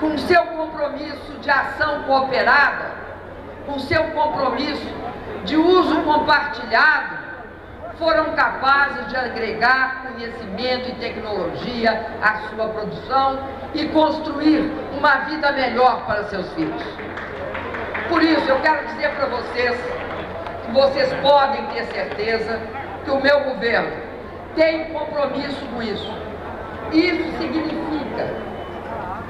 com seu compromisso de ação cooperada, com seu compromisso de uso compartilhado, foram capazes de agregar conhecimento e tecnologia à sua produção e construir uma vida melhor para seus filhos. Por isso, eu quero dizer para vocês que vocês podem ter certeza que o meu governo tem um compromisso com isso.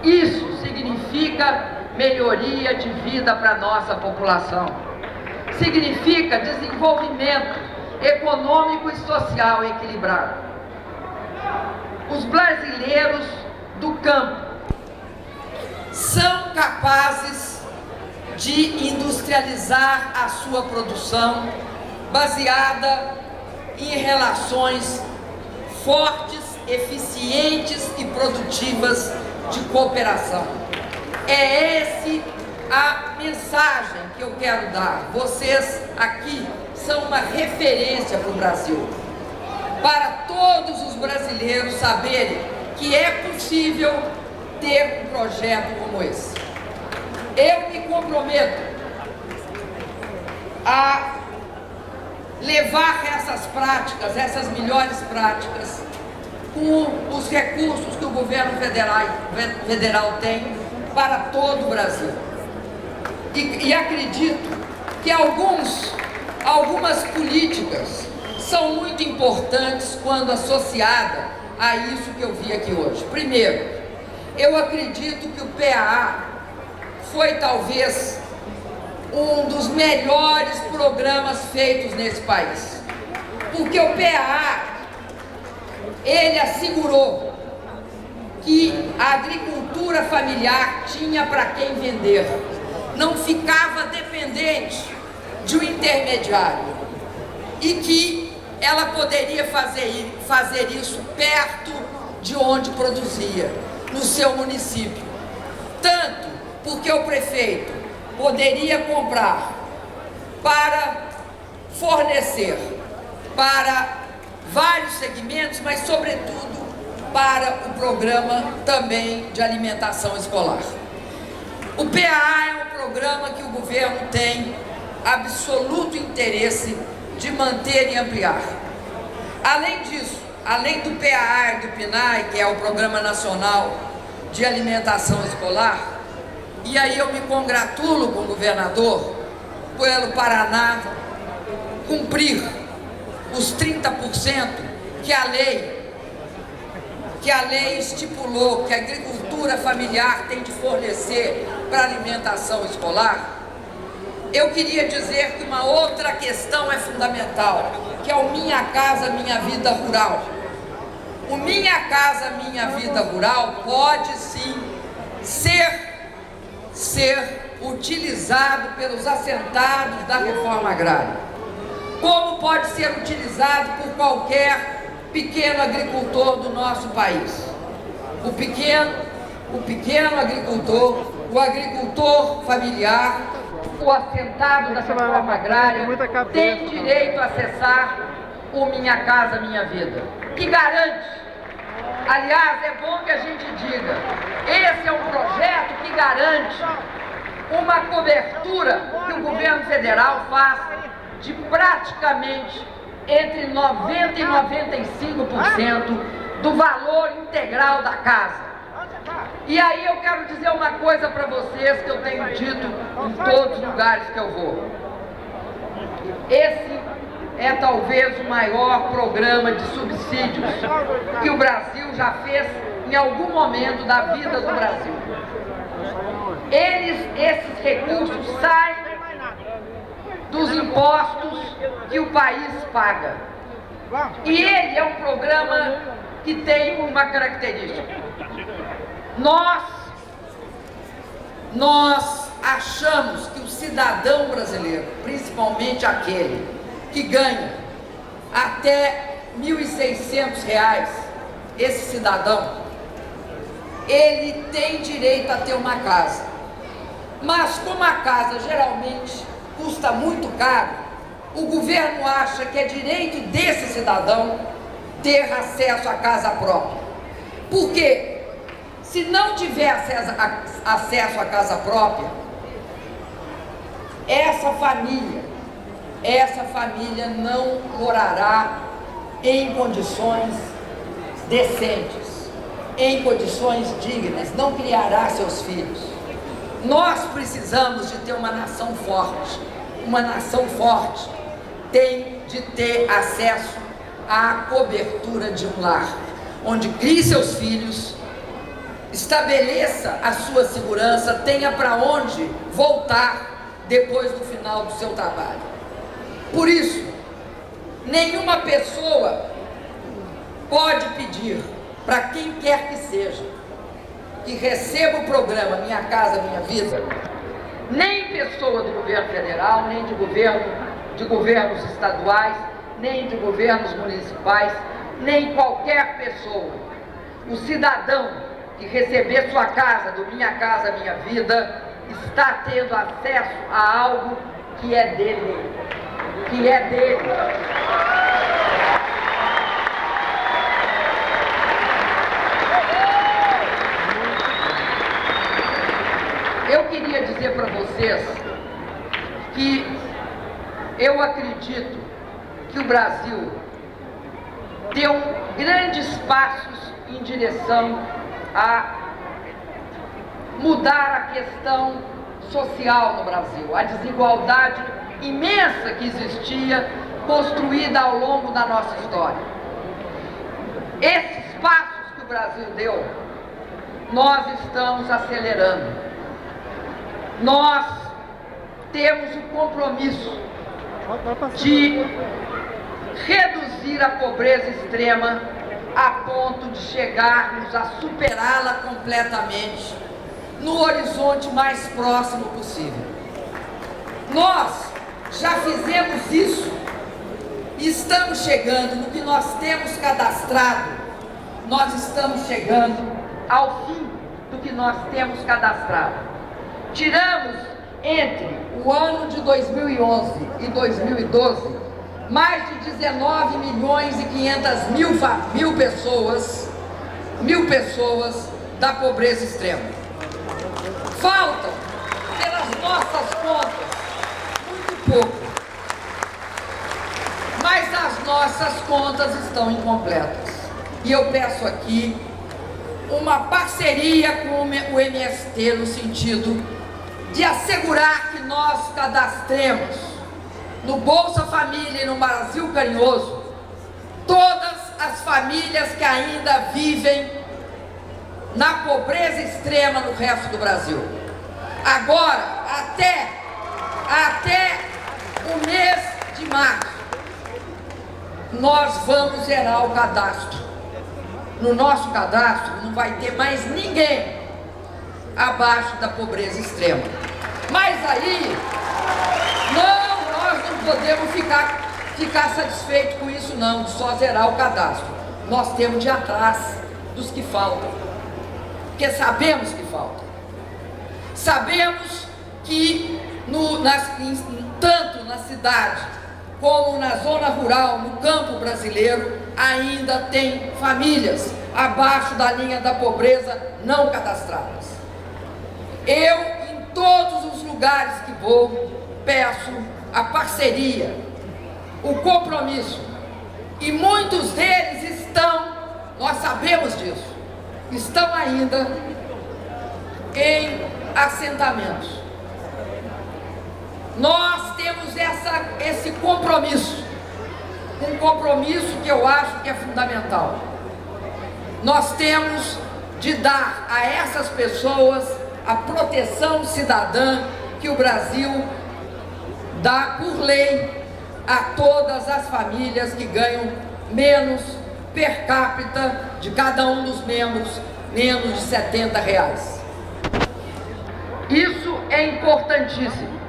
Isso significa melhoria de vida para a nossa população. Significa desenvolvimento econômico e social equilibrado. Os brasileiros do campo são capazes de industrializar a sua produção baseada em relações fortes, eficientes e produtivas de cooperação. É essa a mensagem que eu quero dar. Vocês aqui são uma referência para o Brasil, para todos os brasileiros saberem que é possível ter um projeto como esse. Eu me comprometo a levar essas práticas, essas melhores práticas, com os recursos que o governo federal tem para todo o Brasil. E acredito que algumas políticas são muito importantes quando associadas a isso que eu vi aqui hoje. Primeiro, eu acredito que o PAA foi talvez um dos melhores programas feitos nesse país, porque o PAA, ele assegurou que a agricultura familiar tinha para quem vender, não ficava dependente de um intermediário, e que ela poderia fazer isso perto de onde produzia, no seu município. Tanto porque o prefeito poderia comprar para fornecer para vários segmentos, mas sobretudo para o programa também de alimentação escolar. O PAA é um programa que o governo tem absoluto interesse de manter e ampliar. Além disso, além do PAA e do PNAE, que é o Programa Nacional de Alimentação Escolar, e aí eu me congratulo com o governador pelo Paraná cumprir os 30% que a lei estipulou que a agricultura familiar tem de fornecer para a alimentação escolar. Eu queria dizer que uma outra questão é fundamental, que é o Minha Casa Minha Vida Rural. O Minha Casa Minha Vida Rural pode sim ser utilizado pelos assentados da reforma agrária, como pode ser utilizado por qualquer pequeno agricultor do nosso país. O pequeno agricultor, o agricultor familiar, o assentado da reforma agrária tem direito a acessar o Minha Casa Minha Vida, que garante, aliás, é bom que a gente diga, esse é um projeto que garante uma cobertura que o governo federal faz de praticamente entre 90% e 95% do valor integral da casa. E aí eu quero dizer uma coisa para vocês que eu tenho dito em todos os lugares que eu vou. Esse é talvez o maior programa de subsídios que o Brasil já fez em algum momento da vida do Brasil. Esses recursos saem dos impostos que o país paga. E ele é um programa que tem uma característica. Nós achamos que o cidadão brasileiro, principalmente aquele que ganha até R$ 1.600, esse cidadão, ele tem direito a ter uma casa. Mas como a casa geralmente custa muito caro, o governo acha que é direito desse cidadão ter acesso à casa própria. Porque Se não tiver acesso à casa própria, essa família não morará em condições decentes, em condições dignas, não criará seus filhos. Nós precisamos de ter uma nação forte. Uma nação forte tem de ter acesso à cobertura de um lar, onde crie seus filhos, estabeleça a sua segurança, tenha para onde voltar depois do final do seu trabalho. Por isso, nenhuma pessoa pode pedir para quem quer que seja que receba o programa Minha Casa Minha Vida, nem pessoa do governo federal, nem de governos estaduais, nem de governos municipais, nem qualquer pessoa. O cidadão que receber sua casa do Minha Casa Minha Vida está tendo acesso a algo que é dele, que é dele. Eu queria dizer para vocês que eu acredito que o Brasil deu grandes passos em direção a mudar a questão social no Brasil, a desigualdade imensa que existia, construída ao longo da nossa história. Esses passos que o Brasil deu, nós estamos acelerando. Nós temos o compromisso de reduzir a pobreza extrema a ponto de chegarmos a superá-la completamente no horizonte mais próximo possível. Nós já fizemos isso e estamos chegando no que nós temos cadastrado, nós estamos chegando ao fim do que nós temos cadastrado. Tiramos entre o ano de 2011 e 2012 mais de 19 milhões e 500 mil pessoas da pobreza extrema. Faltam, pelas nossas contas, muito pouco, mas as nossas contas estão incompletas. E eu peço aqui uma parceria com o MST no sentido de assegurar que nós cadastremos no Bolsa Família e no Brasil Carinhoso todas as famílias que ainda vivem na pobreza extrema no resto do Brasil. Agora, até o mês de março, nós vamos zerar o cadastro. No nosso cadastro não vai ter mais ninguém abaixo da pobreza extrema. Mas aí, nós não podemos ficar satisfeitos com isso não, de só zerar o cadastro. Nós temos de ir atrás dos que faltam, porque sabemos que faltam. Sabemos que tanto na cidade como na zona rural, no campo brasileiro, ainda tem famílias abaixo da linha da pobreza não cadastradas. Eu, em todos os lugares que vou, peço a parceria, o compromisso, e muitos deles nós sabemos disso, estão ainda em assentamentos. Nós temos esse compromisso, um compromisso que eu acho que é fundamental. Nós temos de dar a essas pessoas a proteção cidadã que o Brasil dá por lei a todas as famílias que ganham menos per capita de cada um dos membros, menos de R$70. Isso é importantíssimo,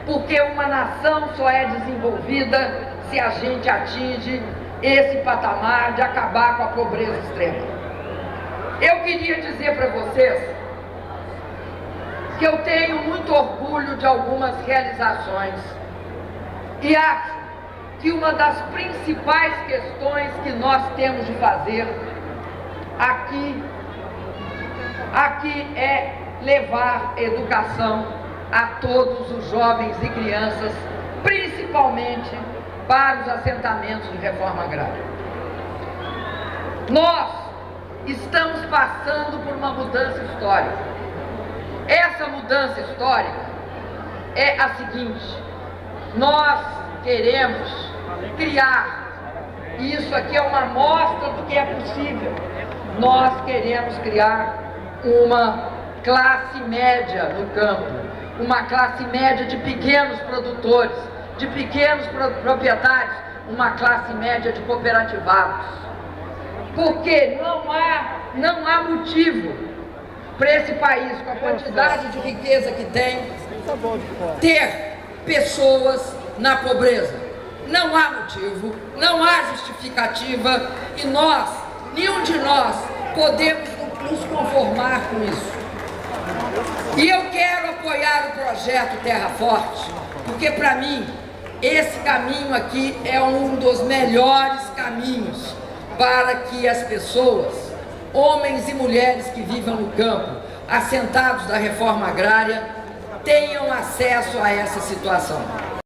porque uma nação só é desenvolvida se a gente atinge esse patamar de acabar com a pobreza extrema. Eu queria dizer para vocês que eu tenho muito orgulho de algumas realizações e acho que uma das principais questões que nós temos de fazer aqui aqui é levar educação a todos os jovens e crianças, principalmente para os assentamentos de reforma agrária. Nós estamos passando por uma mudança histórica. Essa mudança histórica é a seguinte: nós queremos criar, e isso aqui é uma amostra do que é possível, nós queremos criar uma classe média no campo, uma classe média de pequenos produtores, de pequenos proprietários, uma classe média de cooperativados. Porque não há motivo para esse país, com a quantidade de riqueza que tem, ter pessoas na pobreza. Não há motivo, não há justificativa, e nós, nenhum de nós, podemos nos conformar com isso. E eu quero apoiar o projeto Terra Forte, porque para mim esse caminho aqui é um dos melhores caminhos para que as pessoas, homens e mulheres que vivam no campo, assentados da reforma agrária, tenham acesso a essa situação.